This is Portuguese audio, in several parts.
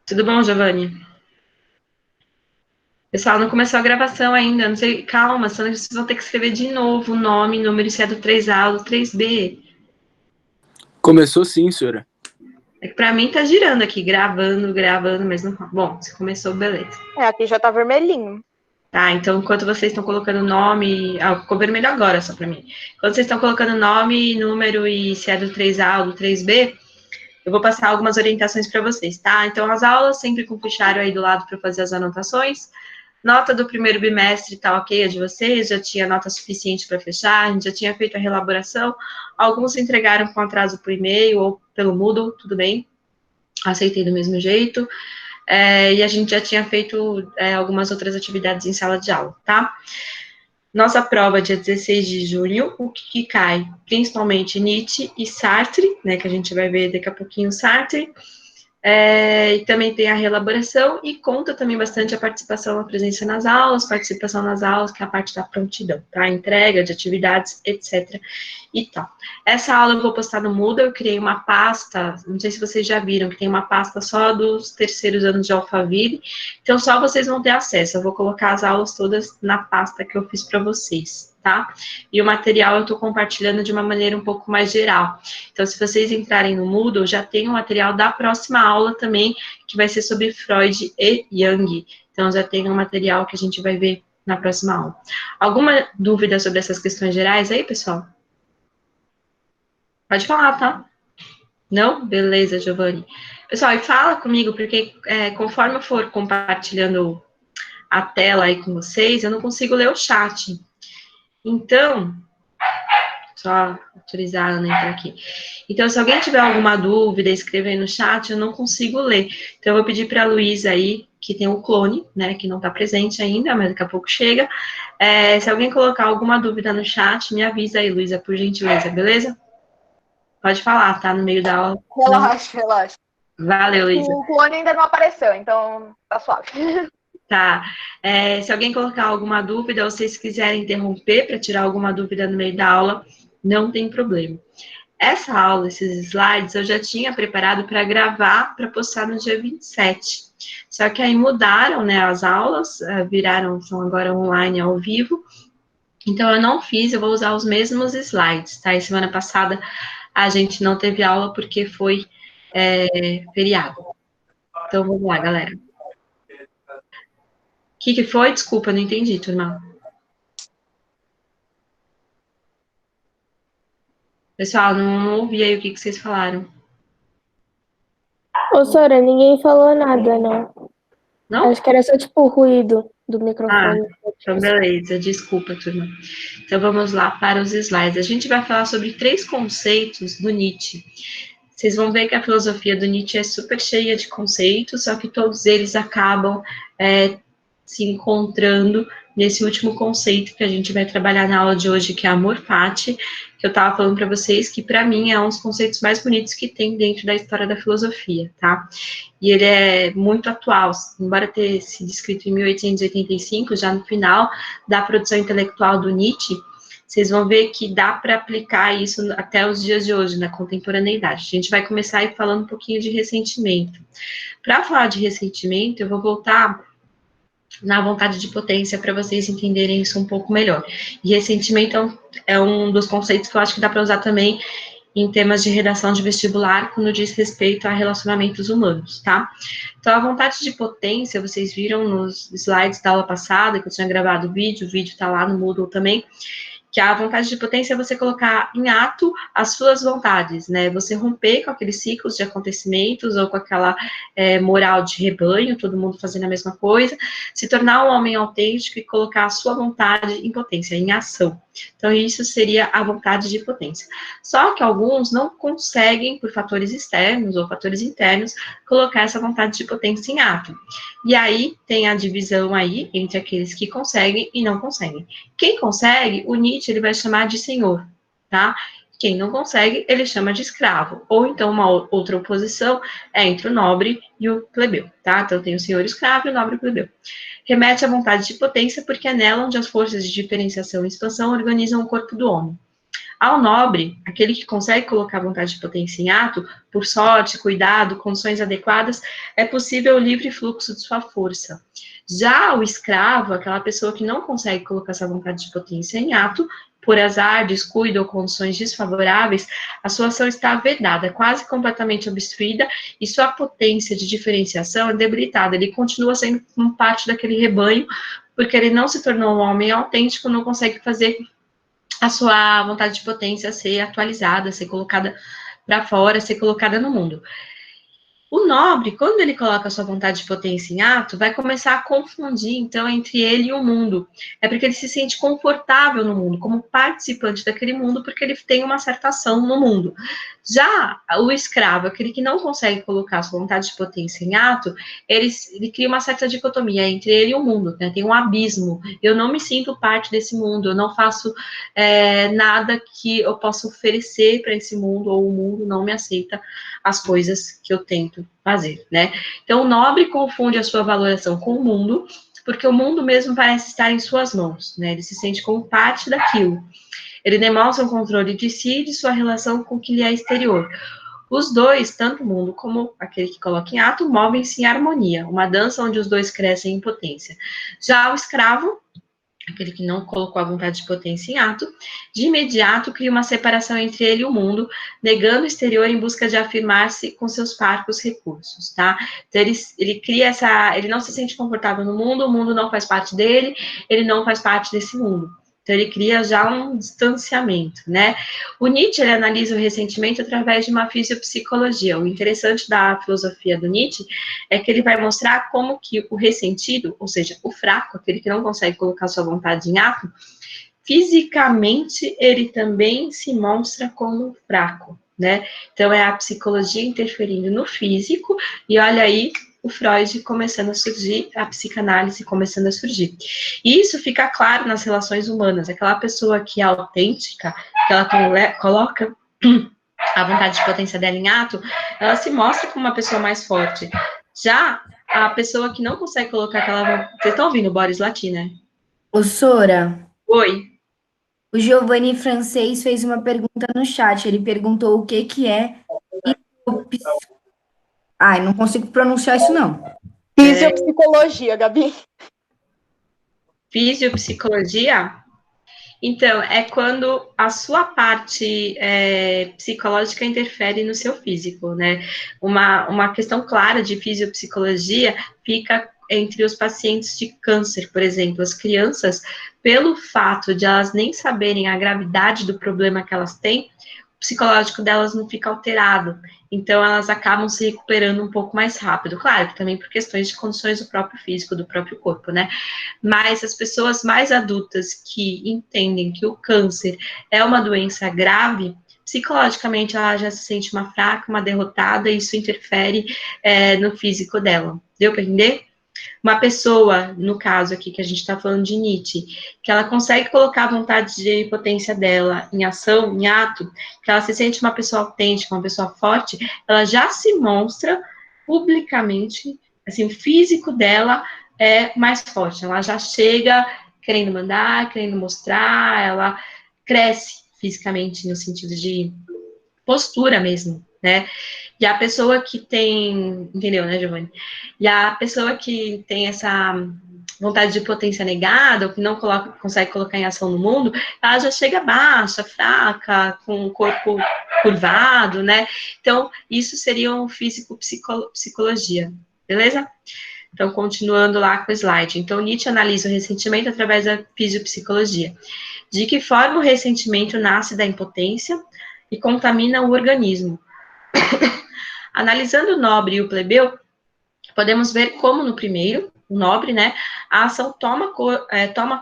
Tudo bom, Giovanni? Pessoal, não começou a gravação ainda, não sei, calma, senão vocês vão ter que escrever de novo o nome, número, se é do 3A ou do 3B. Começou sim, senhora. É que pra mim tá girando aqui, gravando, mas não. Bom, se começou, beleza. Aqui já tá vermelhinho. Tá, então enquanto vocês estão colocando nome. Ah, ficou vermelho agora só pra mim. Enquanto vocês estão colocando nome, número e se é do 3A ou do 3B, eu vou passar algumas orientações para vocês, tá? Então, as aulas sempre com o fichário aí do lado para fazer as anotações. Nota do primeiro bimestre tá ok a de vocês, já tinha nota suficiente para fechar, a gente já tinha feito a reelaboração. Alguns entregaram com atraso por e-mail ou pelo Moodle, tudo bem, aceitei do mesmo jeito. E a gente já tinha feito algumas outras atividades em sala de aula, tá? Nossa prova dia 16 de junho, o que cai? Principalmente Nietzsche e Sartre, né, que a gente vai ver daqui a pouquinho Sartre. E também tem a reelaboração e conta também bastante a participação, a presença nas aulas, participação nas aulas, que é a parte da prontidão, tá? Entrega de atividades, etc. e tal. Essa aula eu vou postar no Moodle, eu criei uma pasta, não sei se vocês já viram, que tem uma pasta só dos terceiros anos de Alphaville, então só vocês vão ter acesso, eu vou colocar as aulas todas na pasta que eu fiz para vocês, tá? E o material eu estou compartilhando de uma maneira um pouco mais geral. Então, se vocês entrarem no Moodle, já tem o material da próxima aula também, que vai ser sobre Freud e Jung. Então, já tem um material que a gente vai ver na próxima aula. Alguma dúvida sobre essas questões gerais aí, pessoal? Pode falar, tá? Não? Beleza, Giovanni. Pessoal, e fala comigo, porque conforme eu for compartilhando a tela aí com vocês, eu não consigo ler o chat. Então, só autorizar a Ana entrar aqui. Então, se alguém tiver alguma dúvida, escrever no chat, eu não consigo ler. Então, eu vou pedir para a Luísa aí, que tem o clone, né, que não está presente ainda, mas daqui a pouco chega. Se alguém colocar alguma dúvida no chat, me avisa aí, Luísa, por gentileza, beleza? Pode falar, tá no meio da aula. Relaxa. Valeu, Luísa. O clone ainda não apareceu, então tá suave. Tá. Se alguém colocar alguma dúvida ou vocês quiserem interromper para tirar alguma dúvida no meio da aula, não tem problema. Essa aula, esses slides, eu já tinha preparado para gravar, para postar no dia 27. Só que aí mudaram, né, as aulas, são agora online, ao vivo. Então, eu não fiz, eu vou usar os mesmos slides, tá? E semana passada a gente não teve aula porque foi feriado. Então, vamos lá, galera. O que foi? Desculpa, não entendi, turma. Pessoal, não ouvi aí o que vocês falaram. Ô, Sora, ninguém falou nada, não. Não? Acho que era só, tipo, o ruído do microfone. Então beleza, desculpa, turma. Então vamos lá para os slides. A gente vai falar sobre 3 conceitos do Nietzsche. Vocês vão ver que a filosofia do Nietzsche é super cheia de conceitos, só que todos eles acabam se encontrando nesse último conceito que a gente vai trabalhar na aula de hoje, que é amor fati, que eu estava falando para vocês, que para mim é um dos conceitos mais bonitos que tem dentro da história da filosofia, tá? E ele é muito atual, embora ter sido escrito em 1885, já no final da produção intelectual do Nietzsche, vocês vão ver que dá para aplicar isso até os dias de hoje, na contemporaneidade. A gente vai começar aí falando um pouquinho de ressentimento. Para falar de ressentimento, eu vou voltar na vontade de potência para vocês entenderem isso um pouco melhor. E ressentimento é um dos conceitos que eu acho que dá para usar também em temas de redação de vestibular, quando diz respeito a relacionamentos humanos, tá? Então, a vontade de potência, vocês viram nos slides da aula passada, que eu tinha gravado o vídeo tá lá no Moodle também, que a vontade de potência é você colocar em ato as suas vontades, né? Você romper com aqueles ciclos de acontecimentos ou com aquela moral de rebanho, todo mundo fazendo a mesma coisa, se tornar um homem autêntico e colocar a sua vontade em potência, em ação. Então, isso seria a vontade de potência. Só que alguns não conseguem, por fatores externos ou fatores internos, colocar essa vontade de potência em ato. E aí, tem a divisão aí entre aqueles que conseguem e não conseguem. Quem consegue, o Nietzsche ele vai chamar de senhor, tá? Quem não consegue, ele chama de escravo. Ou então, uma outra oposição é entre o nobre e o plebeu, tá? Então, tem o senhor escravo e o nobre plebeu. Remete à vontade de potência, porque é nela onde as forças de diferenciação e expansão organizam o corpo do homem. Ao nobre, aquele que consegue colocar a vontade de potência em ato, por sorte, cuidado, condições adequadas, é possível o livre fluxo de sua força. Já o escravo, aquela pessoa que não consegue colocar essa vontade de potência em ato, por azar, descuido ou condições desfavoráveis, a sua ação está vedada, quase completamente obstruída, e sua potência de diferenciação é debilitada. Ele continua sendo parte daquele rebanho, porque ele não se tornou um homem autêntico, não consegue fazer a sua vontade de potência ser atualizada, ser colocada para fora, ser colocada no mundo. O nobre, quando ele coloca a sua vontade de potência em ato, vai começar a confundir, então, entre ele e o mundo. É porque ele se sente confortável no mundo, como participante daquele mundo, porque ele tem uma certa ação no mundo. Já o escravo, aquele que não consegue colocar a sua vontade de potência em ato, ele cria uma certa dicotomia entre ele e o mundo, né? Tem um abismo. Eu não me sinto parte desse mundo, eu não faço nada que eu possa oferecer para esse mundo, ou o mundo não me aceita as coisas que eu tento fazer, né? Então, o nobre confunde a sua valoração com o mundo, porque o mundo mesmo parece estar em suas mãos, né? Ele se sente como parte daquilo. Ele demonstra um controle de si e de sua relação com o que lhe é exterior. Os dois, tanto o mundo como aquele que coloca em ato, movem-se em harmonia, uma dança onde os dois crescem em potência. Já o escravo, aquele que não colocou a vontade de potência em ato, de imediato cria uma separação entre ele e o mundo, negando o exterior em busca de afirmar-se com seus parcos recursos, tá? Então, ele cria ele não se sente confortável no mundo, o mundo não faz parte dele, ele não faz parte desse mundo. Então, ele cria já um distanciamento, né? O Nietzsche, ele analisa o ressentimento através de uma fisiopsicologia. O interessante da filosofia do Nietzsche é que ele vai mostrar como que o ressentido, ou seja, o fraco, aquele que não consegue colocar sua vontade em ato, fisicamente ele também se mostra como fraco, né? Então, é a psicologia interferindo no físico, e olha aí, o Freud começando a surgir, a psicanálise começando a surgir. E isso fica claro nas relações humanas. Aquela pessoa que é autêntica, que ela coloca a vontade de potência dela em ato, ela se mostra como uma pessoa mais forte. Já a pessoa que não consegue colocar aquela... Vocês estão ouvindo o Boris latir, né? Ô, Sora, Oi. o Giovanni Francês fez uma pergunta no chat. Ele perguntou o que que é. Ai, não consigo pronunciar isso, não. Fisiopsicologia, Gabi. Fisiopsicologia? Então, é quando a sua parte psicológica interfere no seu físico, né? Uma questão clara de fisiopsicologia fica entre os pacientes de câncer, por exemplo. As crianças, pelo fato de elas nem saberem a gravidade do problema que elas têm, o psicológico delas não fica alterado. Então, elas acabam se recuperando um pouco mais rápido. Claro, que também por questões de condições do próprio físico, do próprio corpo, né? Mas as pessoas mais adultas que entendem que o câncer é uma doença grave, psicologicamente ela já se sente uma fraca, uma derrotada, e isso interfere no físico dela. Deu para entender? Uma pessoa, no caso aqui que a gente está falando de Nietzsche, que ela consegue colocar a vontade de potência dela em ação, em ato, que ela se sente uma pessoa autêntica, uma pessoa forte, ela já se mostra publicamente, assim, o físico dela é mais forte, ela já chega querendo mandar, querendo mostrar, ela cresce fisicamente no sentido de postura mesmo, né? E a pessoa que tem, entendeu, né, Giovanni? E a pessoa que tem essa vontade de potência negada, ou que não consegue colocar em ação no mundo, ela já chega baixa, fraca, com o corpo curvado, né? Então, isso seria um físico-psicologia, beleza? Então, continuando lá com o slide. Então, Nietzsche analisa o ressentimento através da fisiopsicologia. De que forma o ressentimento nasce da impotência e contamina o organismo. Analisando o nobre e o plebeu, podemos ver como no primeiro, o nobre, né, a ação toma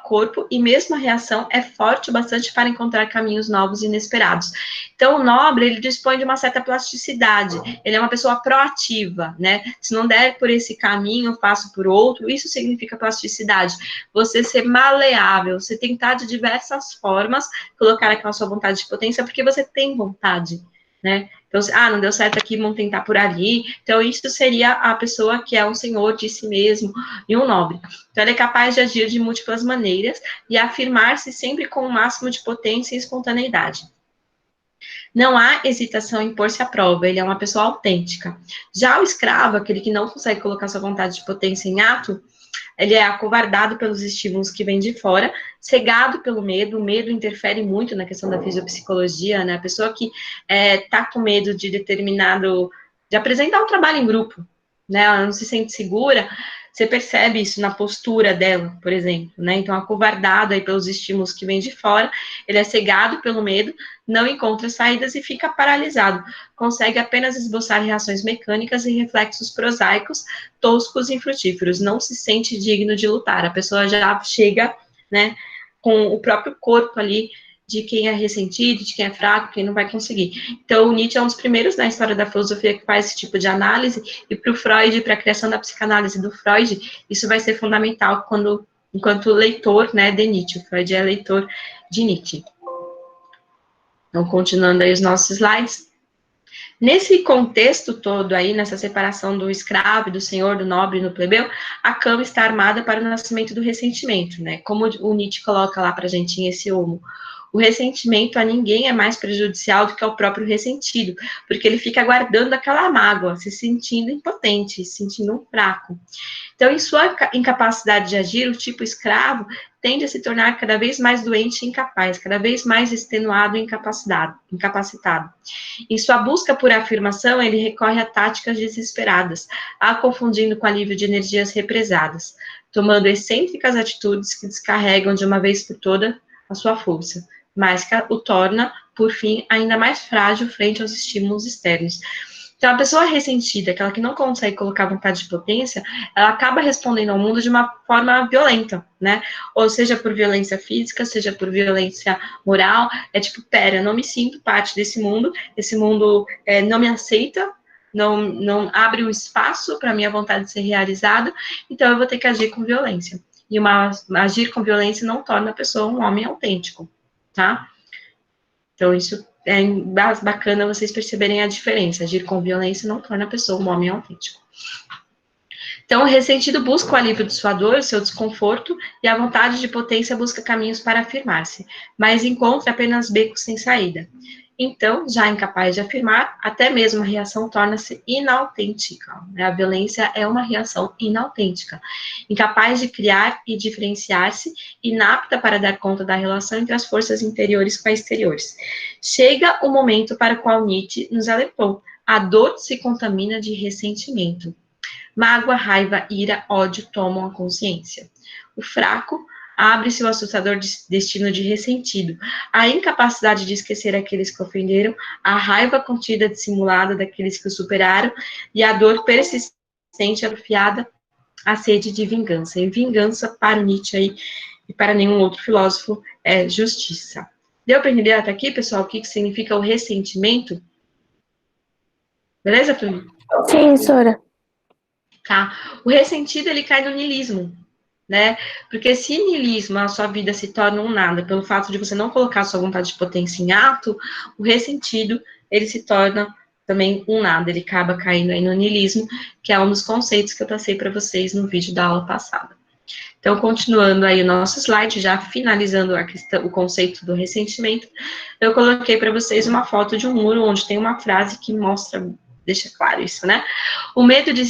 corpo e mesmo a reação é forte o bastante para encontrar caminhos novos e inesperados. Então, o nobre, ele dispõe de uma certa plasticidade, ele é uma pessoa proativa, né, se não der por esse caminho, eu faço por outro, isso significa plasticidade, você ser maleável, você tentar de diversas formas colocar aquela sua vontade de potência, porque você tem vontade, né, então, não deu certo aqui, vamos tentar por ali. Então, isso seria a pessoa que é um senhor de si mesmo e um nobre. Então, ele é capaz de agir de múltiplas maneiras e afirmar-se sempre com o máximo de potência e espontaneidade. Não há hesitação em pôr-se à prova, ele é uma pessoa autêntica. Já o escravo, aquele que não consegue colocar sua vontade de potência em ato, ele é acovardado pelos estímulos que vêm de fora, cegado pelo medo. O medo interfere muito na questão da fisiopsicologia, né? A pessoa que tá com medo de de apresentar um trabalho em grupo, né? Ela não se sente segura, você percebe isso na postura dela, por exemplo, né? Então, acovardado aí pelos estímulos que vêm de fora, ele é cegado pelo medo, não encontra saídas e fica paralisado. Consegue apenas esboçar reações mecânicas e reflexos prosaicos, toscos e infrutíferos. Não se sente digno de lutar. A pessoa já chega, né, com o próprio corpo ali de quem é ressentido, de quem é fraco, quem não vai conseguir. Então, o Nietzsche é um dos primeiros na história da filosofia que faz esse tipo de análise, e para o Freud, para a criação da psicanálise do Freud, isso vai ser fundamental enquanto leitor, né, de Nietzsche. O Freud é leitor de Nietzsche. Então, continuando aí os nossos slides. Nesse contexto todo aí, nessa separação do escravo, do senhor, do nobre e do plebeu, a cama está armada para o nascimento do ressentimento, né? Como o Nietzsche coloca lá pra gente em esse homo. O ressentimento a ninguém é mais prejudicial do que ao próprio ressentido, porque ele fica guardando aquela mágoa, se sentindo impotente, se sentindo um fraco. Então, em sua incapacidade de agir, o tipo escravo tende a se tornar cada vez mais doente e incapaz, cada vez mais extenuado e incapacitado. Em sua busca por afirmação, ele recorre a táticas desesperadas, a confundindo com alívio de energias represadas, tomando excêntricas atitudes que descarregam de uma vez por toda a sua força, mas que o torna, por fim, ainda mais frágil frente aos estímulos externos. Então, a pessoa ressentida, aquela que não consegue colocar vontade de potência, ela acaba respondendo ao mundo de uma forma violenta, né? Ou seja por violência física, seja por violência moral. É tipo, pera, eu não me sinto parte desse mundo, esse mundo não me aceita, não abre um espaço para a minha vontade de ser realizada, então eu vou ter que agir com violência. E agir com violência não torna a pessoa um homem autêntico, tá? Então, isso é bacana vocês perceberem a diferença. Agir com violência não torna a pessoa um homem autêntico. Então, o ressentido busca o alívio de sua dor, o seu desconforto, e a vontade de potência busca caminhos para afirmar-se, mas encontra apenas becos sem saída. Então, já incapaz de afirmar, até mesmo a reação torna-se inautêntica. A violência é uma reação inautêntica, incapaz de criar e diferenciar-se, inapta para dar conta da relação entre as forças interiores com as exteriores. Chega o momento para o qual Nietzsche nos alertou. A dor se contamina de ressentimento. Mágoa, raiva, ira, ódio tomam a consciência. O fraco abre-se o assustador destino de ressentido, a incapacidade de esquecer aqueles que ofenderam, a raiva contida dissimulada daqueles que o superaram, e a dor persistente atrofiada, a sede de vingança. E vingança, para Nietzsche aí, e para nenhum outro filósofo, é justiça. Deu para entender até aqui, pessoal, o que significa o ressentimento? Beleza, Felipe? Sim, Sora. Tá? O ressentido, ele cai no niilismo, né? Porque se niilismo, a sua vida se torna um nada, pelo fato de você não colocar a sua vontade de potência em ato, o ressentido, ele se torna também um nada, ele acaba caindo aí no niilismo, que é um dos conceitos que eu passei para vocês no vídeo da aula passada. Então, continuando aí o nosso slide, já finalizando a questão, o conceito do ressentimento, eu coloquei para vocês uma foto de um muro onde tem uma frase que mostra, deixa claro isso, né? O medo de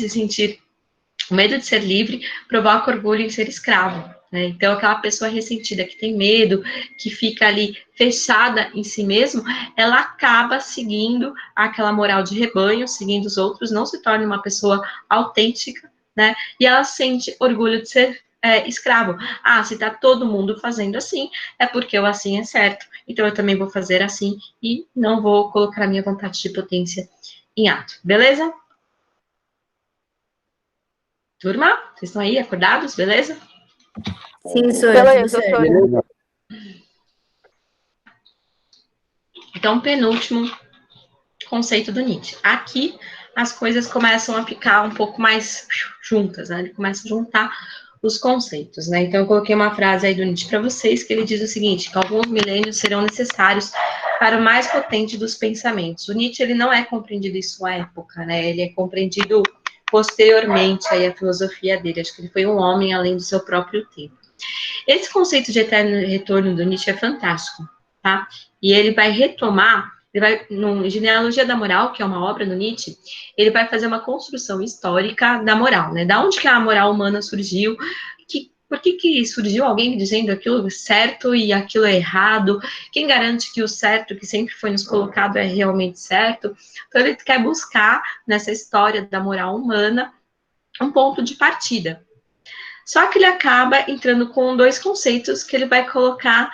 ser livre provoca orgulho em ser escravo, né? Então, aquela pessoa ressentida que tem medo, que fica ali fechada em si mesmo, ela acaba seguindo aquela moral de rebanho, seguindo os outros, não se torna uma pessoa autêntica, né? E ela sente orgulho de ser escravo. Ah, se tá todo mundo fazendo assim, é porque o assim é certo, então eu também vou fazer assim e não vou colocar a minha vontade de potência em ato, beleza? Turma, vocês estão aí acordados, beleza? Sim, Sora, tudo Beleza, certo. Sora. Então, penúltimo conceito do Nietzsche. Aqui, as coisas começam a ficar um pouco mais juntas, né? Ele começa a juntar os conceitos, né? Então, eu coloquei uma frase aí do Nietzsche para vocês, que ele diz o seguinte, que alguns milênios serão necessários para o mais potente dos pensamentos. O Nietzsche, ele não é compreendido em sua época, né? Ele é compreendido posteriormente aí a filosofia dele. Acho que ele foi um homem além do seu próprio tempo. Esse conceito de eterno retorno do Nietzsche é fantástico, tá? E ele vai retomar Ele vai, no Genealogia da Moral, que é uma obra do Nietzsche, ele vai fazer uma construção histórica da moral, né? Da onde que a moral humana surgiu, por que surgiu alguém dizendo aquilo é certo e aquilo é errado? Quem garante que o certo que sempre foi nos colocado é realmente certo? Então, ele quer buscar, nessa história da moral humana, um ponto de partida. Só que ele acaba entrando com dois conceitos que ele vai colocar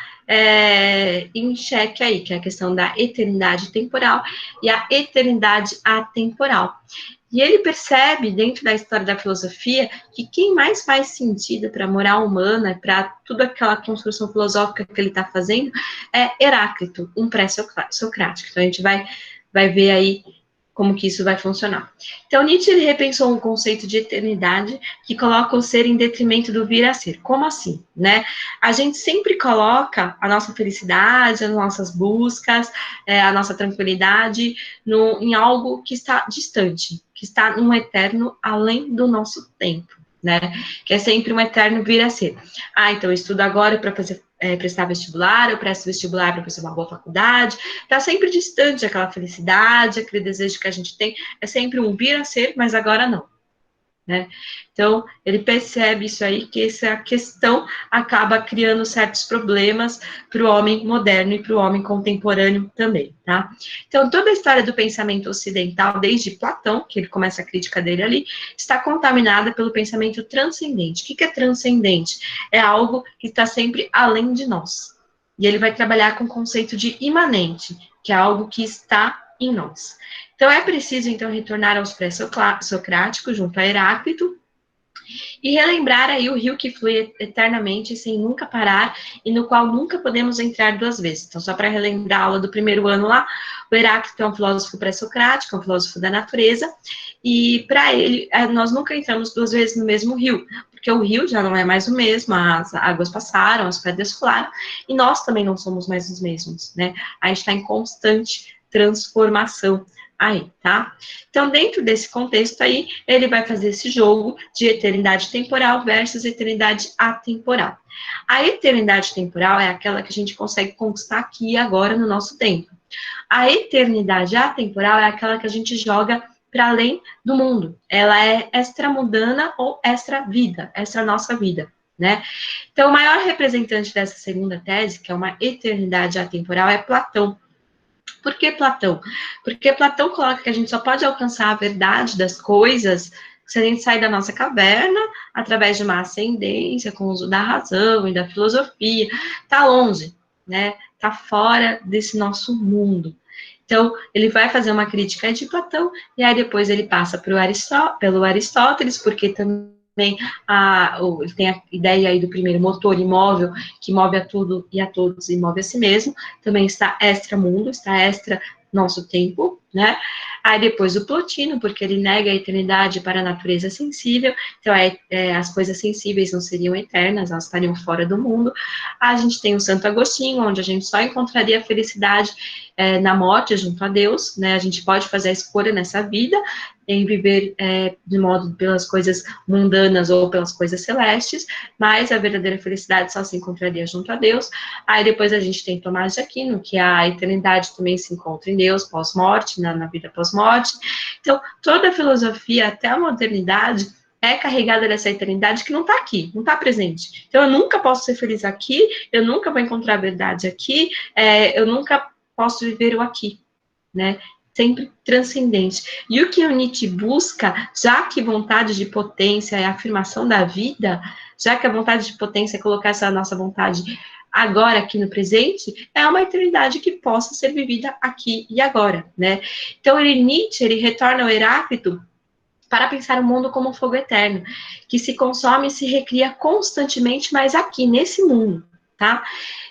em xeque aí, que é a questão da eternidade temporal e a eternidade atemporal. E ele percebe, dentro da história da filosofia, que quem mais faz sentido para a moral humana, para toda aquela construção filosófica que ele está fazendo, é Heráclito, um pré-socrático. Então, a gente vai ver aí como que isso vai funcionar. Então, Nietzsche ele repensou um conceito de eternidade que coloca o ser em detrimento do vir a ser. Como assim, né? A gente sempre coloca a nossa felicidade, as nossas buscas, a nossa tranquilidade em algo que está distante, que está num eterno além do nosso tempo, né? Que é sempre um eterno vir a ser. Então eu estudo agora para prestar vestibular, eu presto vestibular para fazer uma boa faculdade, está sempre distante aquela felicidade, aquele desejo que a gente tem, é sempre um vir a ser, mas agora não, né? Então, ele percebe isso aí, que essa questão acaba criando certos problemas para o homem moderno e para o homem contemporâneo também, tá? Então, toda a história do pensamento ocidental, desde Platão, que ele começa a crítica dele ali, está contaminada pelo pensamento transcendente. O que é transcendente? É algo que está sempre além de nós. E ele vai trabalhar com o conceito de imanente, que é algo que está em nós. Então, é preciso, então, retornar aos pré-socráticos, junto a Heráclito, e relembrar aí o rio que flui eternamente, sem nunca parar, e no qual nunca podemos entrar duas vezes. Então, só para relembrar a aula do primeiro ano lá, o Heráclito é um filósofo pré-socrático, é um filósofo da natureza, e para ele, nós nunca entramos duas vezes no mesmo rio, porque o rio já não é mais o mesmo, as águas passaram, as pedras rolaram, e nós também não somos mais os mesmos, né? A gente está em constante transformação aí, tá? Então, dentro desse contexto aí, ele vai fazer esse jogo de eternidade temporal versus eternidade atemporal. A eternidade temporal é aquela que a gente consegue conquistar aqui e agora no nosso tempo. A eternidade atemporal é aquela que a gente joga para além do mundo. Ela é extramundana ou extra-vida, extra-nossa vida, né? Então, o maior representante dessa segunda tese, que é uma eternidade atemporal, é Platão. Por que Platão? Porque Platão coloca que a gente só pode alcançar a verdade das coisas se a gente sair da nossa caverna, através de uma ascendência, com o uso da razão e da filosofia. Está longe, né? Está fora desse nosso mundo. Então, ele vai fazer uma crítica de Platão, e aí depois ele passa pelo Aristóteles, porque também ele tem a ideia aí do primeiro motor imóvel, que move a tudo e a todos e move a si mesmo, também está extra-mundo, está extra nosso tempo, né? Aí depois o Plotino, porque ele nega a eternidade para a natureza sensível, então as coisas sensíveis não seriam eternas, elas estariam fora do mundo. A gente tem o Santo Agostinho, onde a gente só encontraria a felicidade na morte junto a Deus, né? A gente pode fazer a escolha nessa vida em viver de modo pelas coisas mundanas ou pelas coisas celestes, mas a verdadeira felicidade só se encontraria junto a Deus. Aí depois a gente tem Tomás de Aquino, que a eternidade também se encontra em Deus, pós-morte, na vida pós-morte. Então, toda a filosofia, até a modernidade, é carregada dessa eternidade que não está aqui, não está presente. Então, eu nunca posso ser feliz aqui, eu nunca vou encontrar a verdade aqui, eu nunca posso viver o aqui, né? Sempre transcendente. E o que o Nietzsche busca, já que vontade de potência é a afirmação da vida, já que a vontade de potência é colocar essa nossa vontade agora, aqui no presente, é uma eternidade que possa ser vivida aqui e agora, né? Então, Nietzsche, ele retorna ao Heráclito para pensar o mundo como um fogo eterno, que se consome e se recria constantemente, mas aqui, nesse mundo, tá?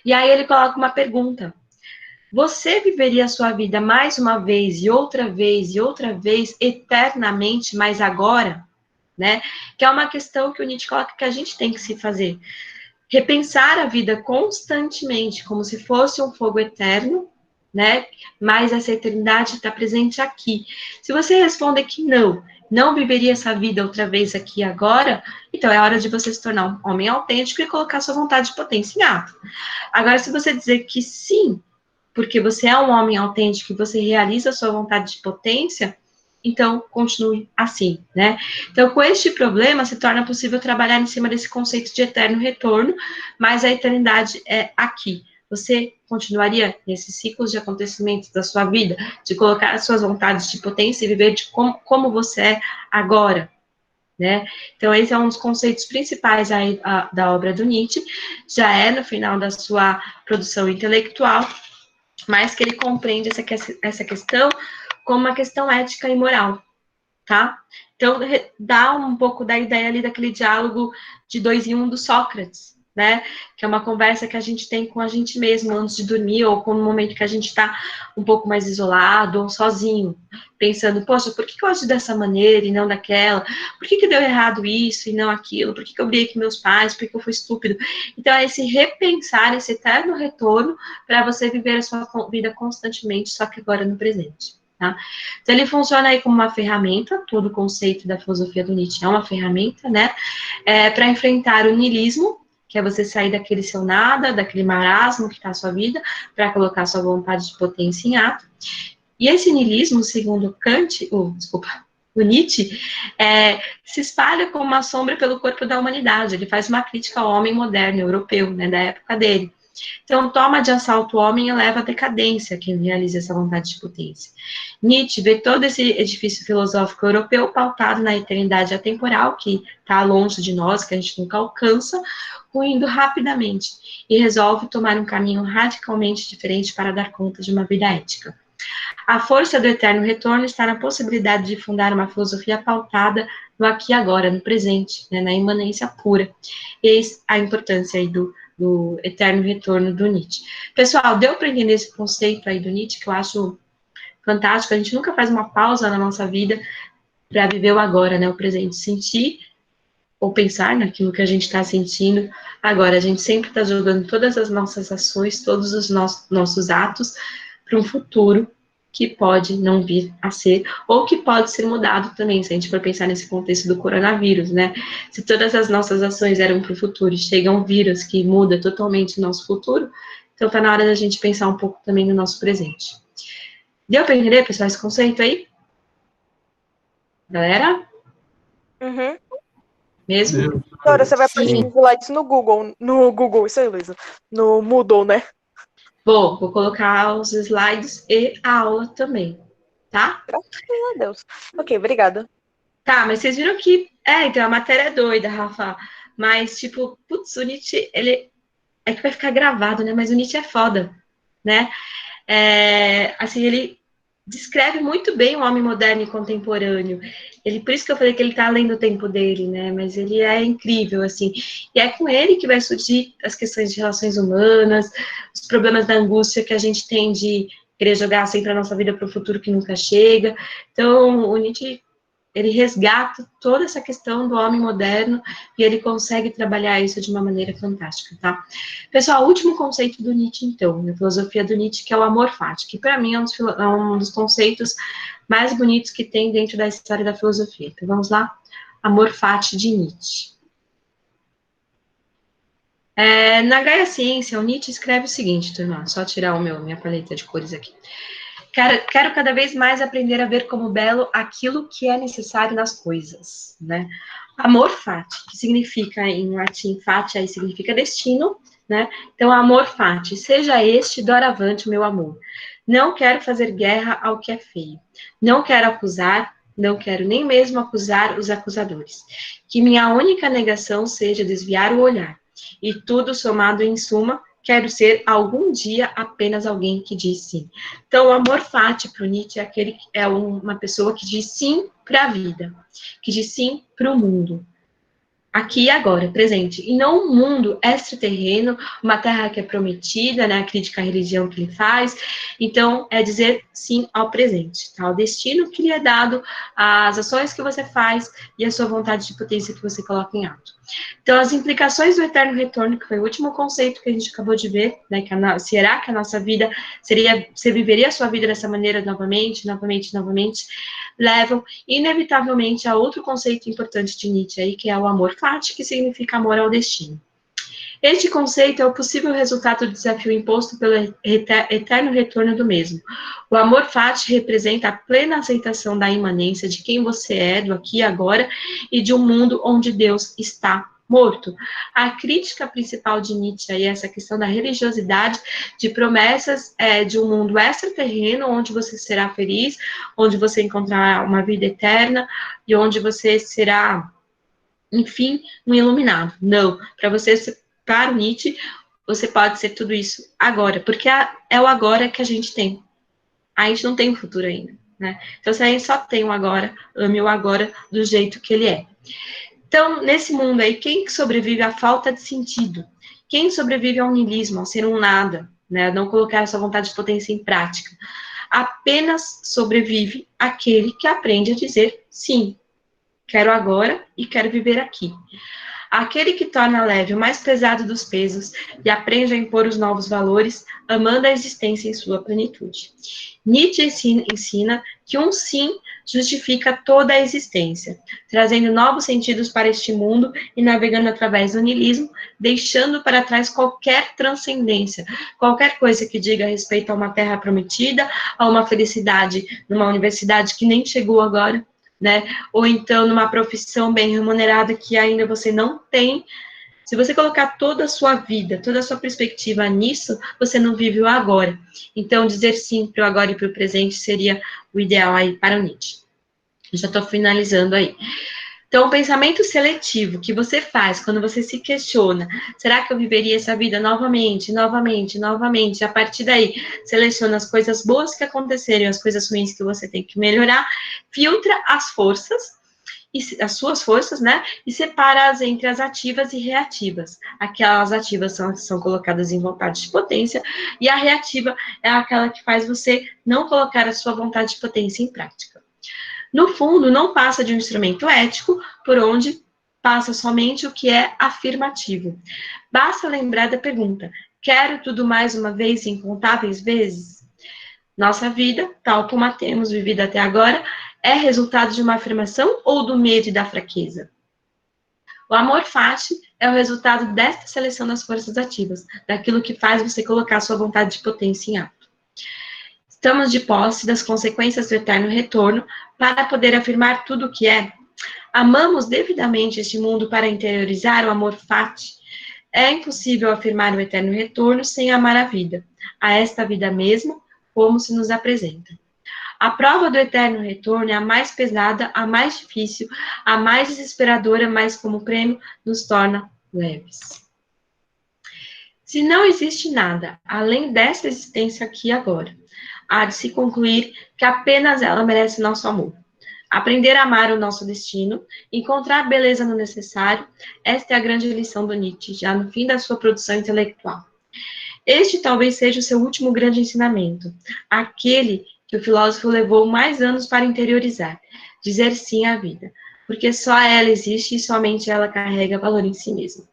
E aí ele coloca uma pergunta: você viveria a sua vida mais uma vez, e outra vez, eternamente, mas agora? Né? Que é uma questão que o Nietzsche coloca que a gente tem que se fazer. Repensar a vida constantemente, como se fosse um fogo eterno, né? Mas essa eternidade está presente aqui. Se você responder que não viveria essa vida outra vez aqui e agora, então é hora de você se tornar um homem autêntico e colocar sua vontade de potência em ato. Agora, se você dizer que sim, porque você é um homem autêntico e você realiza a sua vontade de potência, então continue assim, né? Então, com este problema, se torna possível trabalhar em cima desse conceito de eterno retorno, mas a eternidade é aqui. Você continuaria nesses ciclos de acontecimentos da sua vida, de colocar as suas vontades de potência e viver de como você é agora, né? Então, esse é um dos conceitos principais aí, da obra do Nietzsche, já é no final da sua produção intelectual, mas que ele compreende essa questão como uma questão ética e moral, tá? Então, dá um pouco da ideia ali daquele diálogo de 2 em 1 do Sócrates, né? Que é uma conversa que a gente tem com a gente mesmo antes de dormir, ou com no momento que a gente está um pouco mais isolado ou sozinho, pensando, poxa, por que eu agi dessa maneira e não daquela? Por que deu errado isso e não aquilo? Por que eu briguei com meus pais? Por que eu fui estúpido? Então, é esse repensar, esse eterno retorno para você viver a sua vida constantemente, só que agora no presente. Tá? Então, ele funciona aí como uma ferramenta, todo o conceito da filosofia do Nietzsche é uma ferramenta, né, para enfrentar o niilismo, que é você sair daquele seu nada, daquele marasmo que está a sua vida, para colocar sua vontade de potência em ato. E esse niilismo, segundo o Nietzsche, se espalha como uma sombra pelo corpo da humanidade. Ele faz uma crítica ao homem moderno, europeu, né, da época dele. Então, toma de assalto o homem e leva à decadência quem realiza essa vontade de potência. Nietzsche vê todo esse edifício filosófico europeu pautado na eternidade atemporal, que está longe de nós, que a gente nunca alcança, ruindo rapidamente, e resolve tomar um caminho radicalmente diferente para dar conta de uma vida ética. A força do eterno retorno está na possibilidade de fundar uma filosofia pautada no aqui e agora, no presente, né, na imanência pura. Eis a importância aí do eterno retorno do Nietzsche. Pessoal, deu para entender esse conceito aí do Nietzsche, que eu acho fantástico. A gente nunca faz uma pausa na nossa vida para viver o agora, né, o presente, sentir ou pensar naquilo que a gente está sentindo. Agora, a gente sempre está jogando todas as nossas ações, todos os nossos atos para um futuro que pode não vir a ser, ou que pode ser mudado também, se a gente for pensar nesse contexto do coronavírus, né? Se todas as nossas ações eram para o futuro e chega um vírus que muda totalmente o nosso futuro, então tá na hora da gente pensar um pouco também no nosso presente. Deu para entender, pessoal, esse conceito aí? Galera? Uhum. Mesmo? Agora você vai Sim. aparecer os slides no Google, isso aí, Luísa. No Moodle, né? Vou colocar os slides e a aula também, tá? Meu Deus. Ok, obrigada. Tá, mas vocês viram que... então, a matéria é doida, Rafa. Mas, tipo, putz, o Nietzsche, ele... É que vai ficar gravado, né? Mas o Nietzsche é foda, né? Assim, ele descreve muito bem o homem moderno e contemporâneo. Por isso que eu falei que ele tá além do tempo dele, né? Mas ele é incrível, assim. E é com ele que vai surgir as questões de relações humanas, os problemas da angústia que a gente tem de querer jogar sempre a nossa vida para o futuro que nunca chega. Então, o Nietzsche, ele resgata toda essa questão do homem moderno e ele consegue trabalhar isso de uma maneira fantástica, tá? Pessoal, o último conceito do Nietzsche, então, na filosofia do Nietzsche, que é o amor fati, que para mim é um dos conceitos mais bonitos que tem dentro da história da filosofia. Então, vamos lá? Amor fati de Nietzsche. Na Gaia Ciência, o Nietzsche escreve o seguinte, turma, só tirar minha paleta de cores aqui. Quero cada vez mais aprender a ver como belo aquilo que é necessário nas coisas, né? Amor fati, que significa, em latim, fati, aí significa destino, né? Então, amor fati, seja este doravante o meu amor. Não quero fazer guerra ao que é feio. Não quero acusar, não quero nem mesmo acusar os acusadores. Que minha única negação seja desviar o olhar. E tudo somado em suma, quero ser algum dia apenas alguém que diz sim. Então, o amor fati para o Nietzsche é uma pessoa que diz sim para a vida, que diz sim para o mundo. Aqui e agora, presente. E não um mundo extraterreno, uma terra que é prometida, né? A crítica à religião que ele faz. Então, é dizer sim ao presente, tá? Ao destino que lhe é dado, às ações que você faz e a sua vontade de potência que você coloca em ato. Então, as implicações do eterno retorno, que foi o último conceito que a gente acabou de ver, né? Será que a nossa vida você viveria a sua vida dessa maneira novamente, levam inevitavelmente a outro conceito importante de Nietzsche aí, que é o amor fati, que significa amor ao destino. Este conceito é o possível resultado do desafio imposto pelo eterno retorno do mesmo. O amor fati representa a plena aceitação da imanência de quem você é, do aqui e agora, e de um mundo onde Deus está morto. A crítica principal de Nietzsche é essa questão da religiosidade, de promessas de um mundo extraterreno, onde você será feliz, onde você encontrará uma vida eterna, e onde você será, enfim, um iluminado. Não, para o Nietzsche, você pode ser tudo isso agora, porque é o agora que a gente tem. A gente não tem o futuro ainda, né? Então, se a gente só tem o agora, ame o agora do jeito que ele é. Então, nesse mundo aí, quem sobrevive à falta de sentido? Quem sobrevive ao niilismo, ao ser um nada, né? Não colocar a sua vontade de potência em prática? Apenas sobrevive aquele que aprende a dizer sim, quero agora e quero viver aqui. Aquele que torna leve o mais pesado dos pesos e aprende a impor os novos valores, amando a existência em sua plenitude. Nietzsche ensina que um sim justifica toda a existência, trazendo novos sentidos para este mundo e navegando através do niilismo, deixando para trás qualquer transcendência, qualquer coisa que diga respeito a uma terra prometida, a uma felicidade numa universidade que nem chegou agora, né? Ou então numa profissão bem remunerada que ainda você não tem. Se você colocar toda a sua vida, toda a sua perspectiva nisso, você não vive o agora. Então, dizer sim para o agora e para o presente seria o ideal aí para o Nietzsche. Já estou finalizando aí. Então, o pensamento seletivo que você faz quando você se questiona, será que eu viveria essa vida novamente, novamente, novamente? A partir daí, seleciona as coisas boas que aconteceram e as coisas ruins que você tem que melhorar, filtra as forças, as suas forças, né? E separa-as entre as ativas e reativas. Aquelas ativas são colocadas em vontade de potência, e a reativa é aquela que faz você não colocar a sua vontade de potência em prática. No fundo, não passa de um instrumento ético, por onde passa somente o que é afirmativo. Basta lembrar da pergunta: quero tudo mais uma vez, incontáveis vezes? Nossa vida, tal como a temos vivido até agora, é resultado de uma afirmação ou do medo e da fraqueza? O amor fati é o resultado desta seleção das forças ativas, daquilo que faz você colocar sua vontade de potência em ato. Estamos de posse das consequências do eterno retorno para poder afirmar tudo o que é. Amamos devidamente este mundo para interiorizar o amor fati. É impossível afirmar o eterno retorno sem amar a vida, a esta vida mesmo, como se nos apresenta. A prova do eterno retorno é a mais pesada, a mais difícil, a mais desesperadora, mas como prêmio nos torna leves. Se não existe nada além dessa existência aqui e agora, há de se concluir que apenas ela merece nosso amor. Aprender a amar o nosso destino, encontrar beleza no necessário, esta é a grande lição do Nietzsche, já no fim da sua produção intelectual. Este talvez seja o seu último grande ensinamento, aquele que o filósofo levou mais anos para interiorizar, dizer sim à vida, porque só ela existe e somente ela carrega valor em si mesma.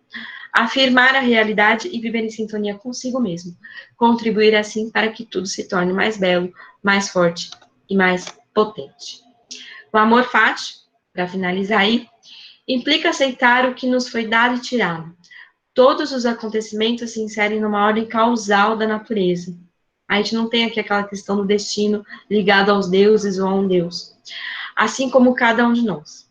Afirmar a realidade e viver em sintonia consigo mesmo, contribuir assim para que tudo se torne mais belo, mais forte e mais potente. O amor fati, para finalizar aí, implica aceitar o que nos foi dado e tirado. Todos os acontecimentos se inserem numa ordem causal da natureza. A gente não tem aqui aquela questão do destino ligado aos deuses ou a um deus, assim como cada um de nós.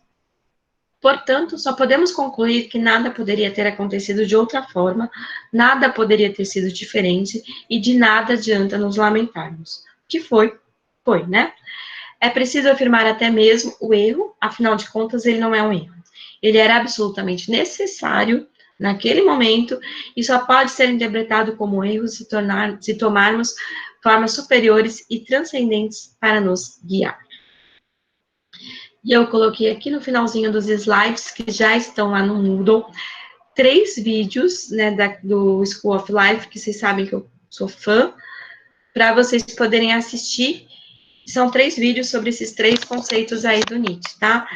Portanto, só podemos concluir que nada poderia ter acontecido de outra forma, nada poderia ter sido diferente, e de nada adianta nos lamentarmos. O que foi, foi, né? É preciso afirmar até mesmo o erro, afinal de contas, ele não é um erro. Ele era absolutamente necessário naquele momento e só pode ser interpretado como erro se tomarmos formas superiores e transcendentes para nos guiar. E eu coloquei aqui no finalzinho dos slides, que já estão lá no Moodle, 3 vídeos, né, do School of Life, que vocês sabem que eu sou fã, para vocês poderem assistir. São 3 vídeos sobre esses 3 conceitos aí do Nietzsche, tá?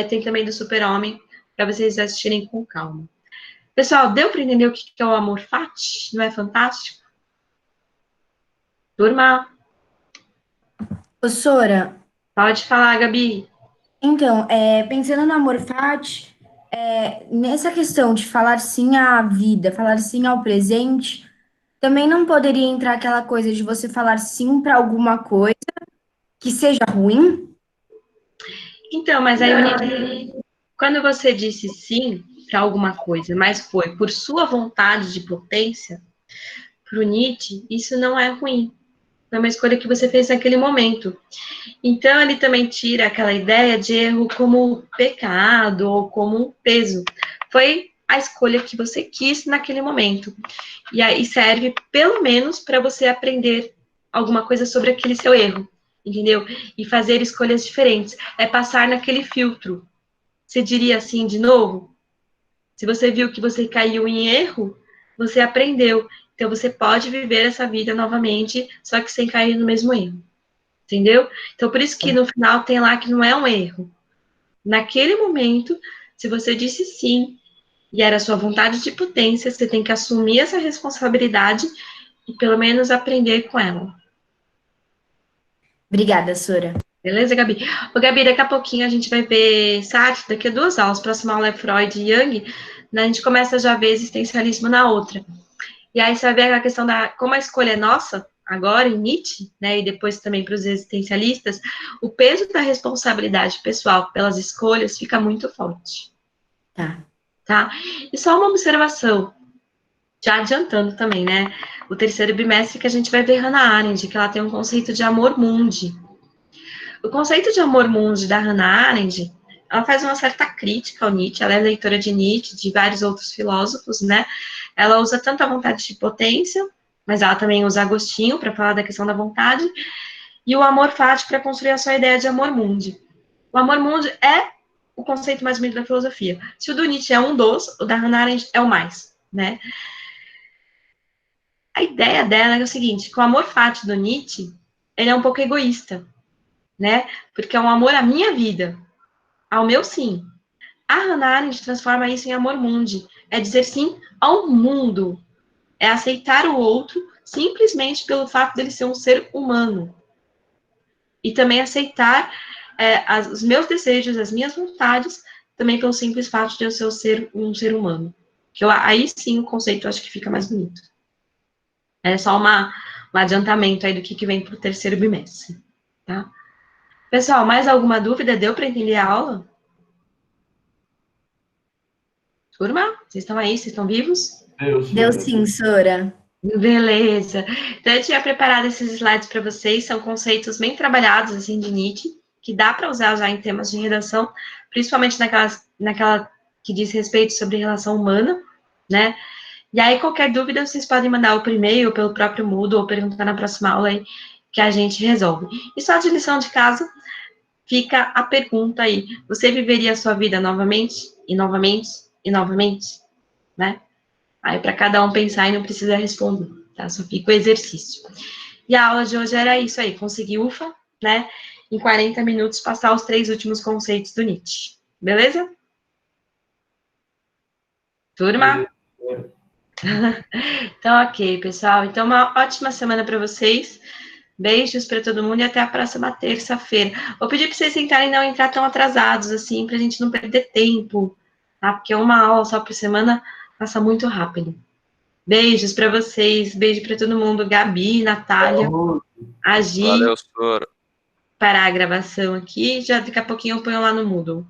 Tem também do Super-Homem, para vocês assistirem com calma. Pessoal, deu para entender o que é o amor fati? Não é fantástico? Turma, Professora, pode falar, Gabi. então, pensando no amor fati, Nessa questão de falar sim à vida, falar sim ao presente, também não poderia entrar aquela coisa de você falar sim para alguma coisa que seja ruim? Então, mas aí, Nietzsche, quando você disse sim para alguma coisa, mas foi por sua vontade de potência, para o Nietzsche, isso não é ruim. Foi uma escolha que você fez naquele momento. Então, ele também tira aquela ideia de erro como pecado ou como um peso. Foi a escolha que você quis naquele momento. E aí serve, pelo menos, para você aprender alguma coisa sobre aquele seu erro, entendeu? E fazer escolhas diferentes. É passar naquele filtro. Você diria assim de novo? Se você viu que você caiu em erro, você aprendeu. Então, você pode viver essa vida novamente, só que sem cair no mesmo erro. Entendeu? Então, por isso que no final tem lá que não é um erro. Naquele momento, se você disse sim e era sua vontade de potência, você tem que assumir essa responsabilidade e pelo menos aprender com ela. Obrigada, Sora. Beleza, Gabi? Ô, Gabi, daqui a pouquinho a gente vai ver Sartre, daqui a 2 aulas. Próxima aula é Freud e Jung. A gente começa já a ver existencialismo na outra. E aí você vai ver a questão da como a escolha é nossa, agora em Nietzsche, né, e depois também para os existencialistas, o peso da responsabilidade pessoal pelas escolhas fica muito forte, Tá. tá? E só uma observação, já adiantando também, né, o terceiro bimestre que a gente vai ver Hannah Arendt, que ela tem um conceito de amor mundi. O conceito de amor mundi da Hannah Arendt, ela faz uma certa crítica ao Nietzsche, ela é leitora de Nietzsche, de vários outros filósofos, né? Ela usa tanto a vontade de potência, mas ela também usa Agostinho para falar da questão da vontade, e o amor fati para construir a sua ideia de amor mundi. O amor mundi é o conceito mais bonito da filosofia. Se o do Nietzsche é um dos, o da Hannah Arendt é o mais, né? A ideia dela é o seguinte, que o amor fati do Nietzsche, ele é um pouco egoísta, né? Porque é um amor à minha vida, ao meu sim. A Hannah Arendt transforma isso em amor mundi. É dizer sim ao mundo. É aceitar o outro simplesmente pelo fato dele ser um ser humano. E também aceitar os meus desejos, as minhas vontades, também pelo simples fato de eu ser um ser humano. Aí sim o conceito eu acho que fica mais bonito. É só um adiantamento aí do que vem para o terceiro bimestre. Tá? Pessoal, mais alguma dúvida? Deu para entender a aula? Turma, vocês estão aí? Vocês estão vivos? Deu sim, Sora. Beleza. Então, eu tinha preparado esses slides para vocês, são conceitos bem trabalhados, assim, de Nietzsche, que dá para usar já em temas de redação, principalmente naquela que diz respeito sobre relação humana, né? E aí, qualquer dúvida, vocês podem mandar o e-mail, ou pelo próprio Moodle, ou perguntar na próxima aula aí, que a gente resolve. E só de lição de casa, fica a pergunta aí, você viveria a sua vida novamente, e novamente, e novamente, né? Aí, para cada um pensar e não precisa responder, tá? Só fica o exercício. E a aula de hoje era isso aí, conseguir UFA, né? Em 40 minutos, passar os 3 últimos conceitos do Nietzsche. Beleza? Turma? Então, ok, pessoal. Então, uma ótima semana para vocês. Beijos para todo mundo e até a próxima terça-feira. Vou pedir para vocês tentarem não entrar tão atrasados, assim, para a gente não perder tempo, tá? Porque uma aula só por semana passa muito rápido. Beijos para vocês, beijo para todo mundo, Gabi, Natália, Agi, Valeu, Sora. parar a gravação aqui, já daqui a pouquinho eu ponho lá no Moodle.